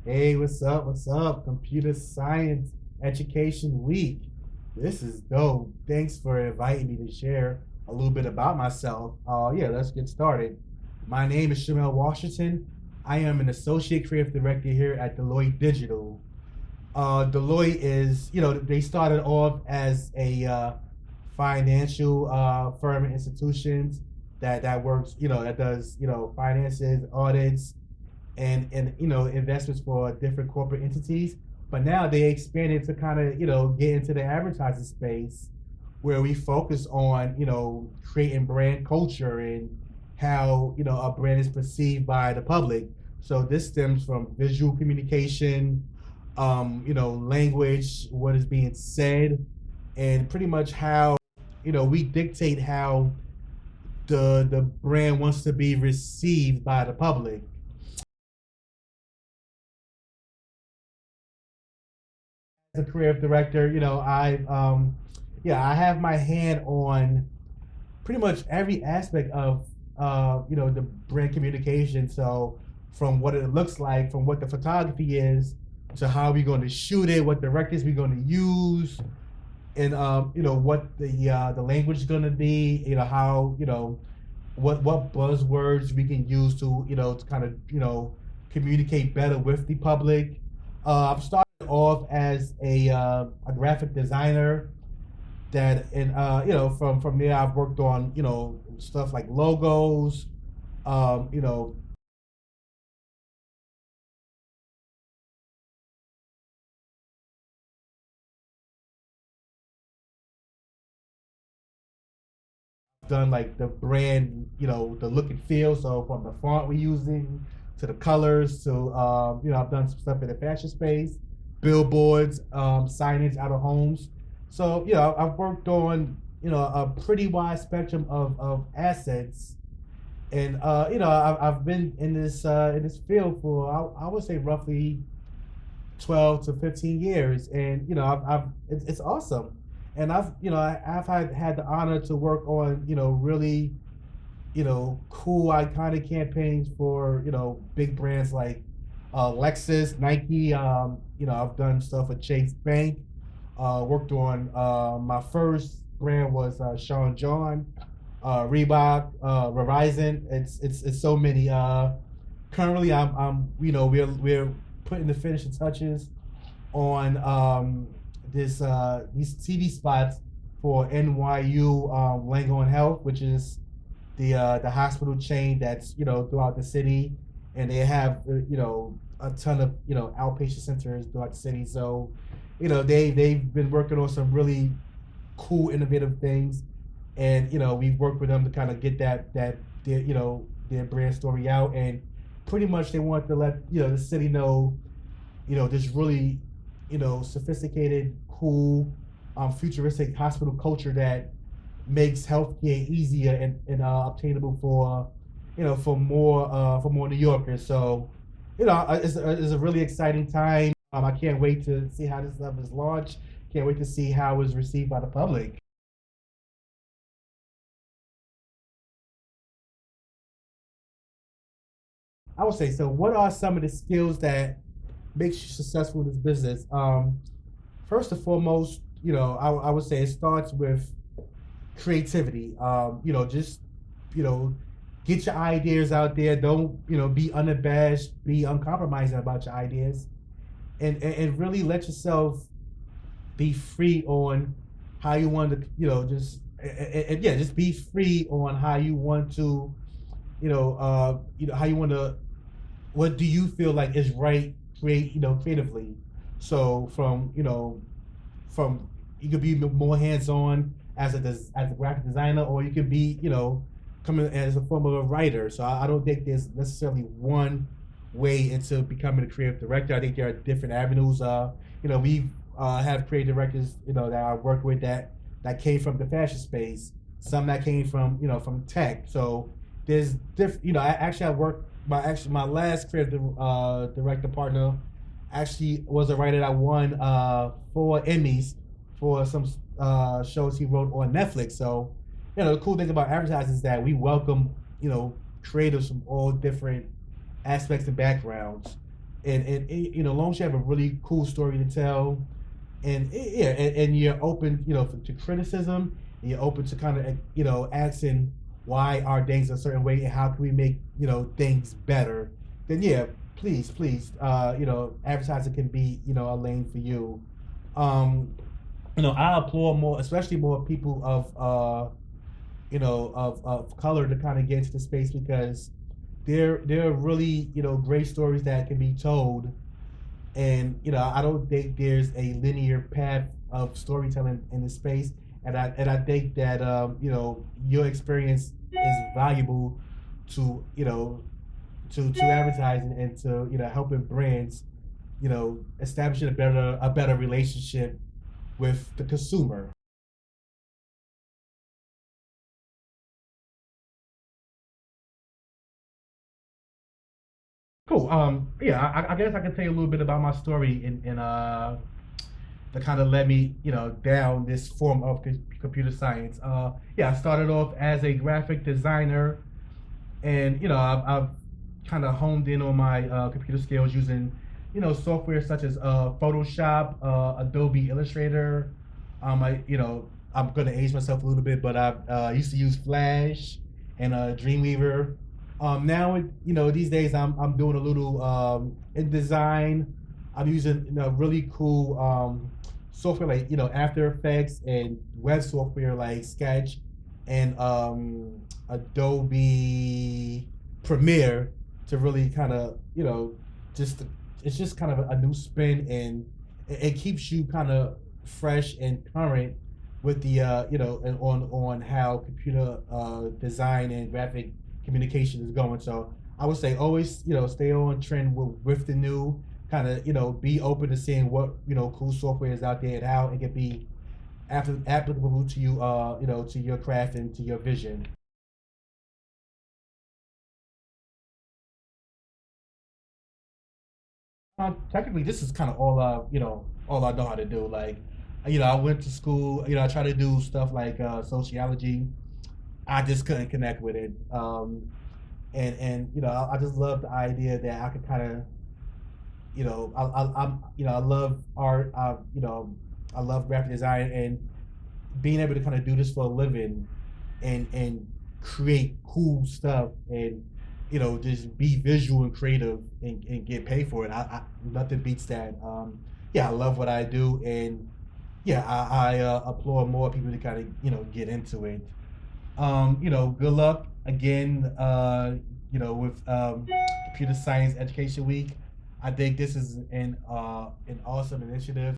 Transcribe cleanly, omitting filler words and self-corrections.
Hey, what's up? What's up? Computer Science Education Week. This is dope. Thanks for inviting me to share a little bit about myself. Yeah, let's get started. My name is Shamel Washington. I am an associate creative director here at Deloitte Digital. Deloitte is, they started off as a financial firm and institutions that works, that does, finances, audits, and investments for different corporate entities. But now they expanded to kind of get into the advertising space, where we focus on creating brand culture and how a brand is perceived by the public. So this stems from visual communication, language, what is being said, and pretty much how we dictate how the brand wants to be received by the public. As a creative director, I have my hand on pretty much every aspect of the brand communication. So from what it looks like, from what the photography is, to how we're going to shoot it, what directors we're going to use, and what the language is going to be. How what buzzwords we can use to kind of communicate better with the public. I'm starting off as a graphic designer that, and from there I've worked on stuff like logos, um, you know done like the brand, the look and feel. So from the font we're using to the colors to I've done some stuff in the fashion space, billboards, signage out of homes. So I've worked on a pretty wide spectrum of assets, and I've been in this field for I would say roughly 12 to 15 years, and it's awesome. And I've had the honor to work on really cool iconic campaigns for big brands like Lexus, Nike. I've done stuff with Chase Bank. Worked on my first brand was Sean John, Reebok, Verizon. It's so many. Currently, I'm we're putting the finishing touches on these TV spots for NYU Langone Health, which is the hospital chain that's throughout the city, and they have a ton of outpatient centers throughout the city. So they've been working on some really cool, innovative things, and we've worked with them to kind of get that their brand story out, and pretty much they want to let the city know this really sophisticated, cool, futuristic hospital culture that makes healthcare easier and obtainable for for more New Yorkers. So it's a really exciting time. I can't wait to see how this stuff is launched. Can't wait to see how it's received by the public. I would say so. What are some of the skills that makes you successful in this business? First and foremost, I would say it starts with creativity. Just you know, get your ideas out there. Don't be unabashed, be uncompromising about your ideas, and really let yourself be free on how you want to, yeah, just be free on how you want to, how you want to, what do you feel like is right, creatively. So from you could be more hands on as a graphic designer, or you could be coming as a form of a writer. So I don't think there's necessarily one way into becoming a creative director. I think there are different avenues. We have creative directors that I work with that came from the fashion space. Some that came from from tech. So there's different. I work my last creative director partner actually was a writer that won 4 Emmys for some shows he wrote on Netflix. So, the cool thing about advertising is that we welcome, creatives from all different aspects and backgrounds. and as long as you have a really cool story to tell, and you're open, to criticism, and you're open to kind of, asking why are things a certain way and how can we make, things better, then yeah, please, advertising can be, a lane for you. Um, I applaud more, especially more people of color to kind of get into the space because there are really, great stories that can be told, and I don't think there's a linear path of storytelling in this space, and I think that your experience is valuable to to advertising and to helping brands establishing a better relationship with the consumer. Cool. Yeah, I guess I can tell you a little bit about my story in that kind of led me, down this form of computer science. Yeah, I started off as a graphic designer, and I've kind of honed in on my computer skills using, software such as Photoshop, Adobe Illustrator. I'm gonna age myself a little bit, but I used to use Flash and Dreamweaver. Now, these days I'm doing a little in design. I'm using really cool software like After Effects and web software like Sketch and Adobe Premiere to really kind of just it's just kind of a new spin, and it keeps you kind of fresh and current with the and on how computer design and graphic communication is going. So I would say always stay on trend with the new, kind of be open to seeing what cool software is out there and how it can be applicable to you, to your craft and to your vision. Technically, this is kind of all I know how to do. Like, I went to school. I try to do stuff like sociology. I just couldn't connect with it. And I just love the idea that I could kind of, I love art. I love graphic design and being able to kind of do this for a living, and create cool stuff, and just be visual and creative, and get paid for it. Nothing beats that. Yeah, I love what I do, and yeah, I applaud more people to kind of get into it. Good luck again. With Computer Science Education Week. I think this is an awesome initiative.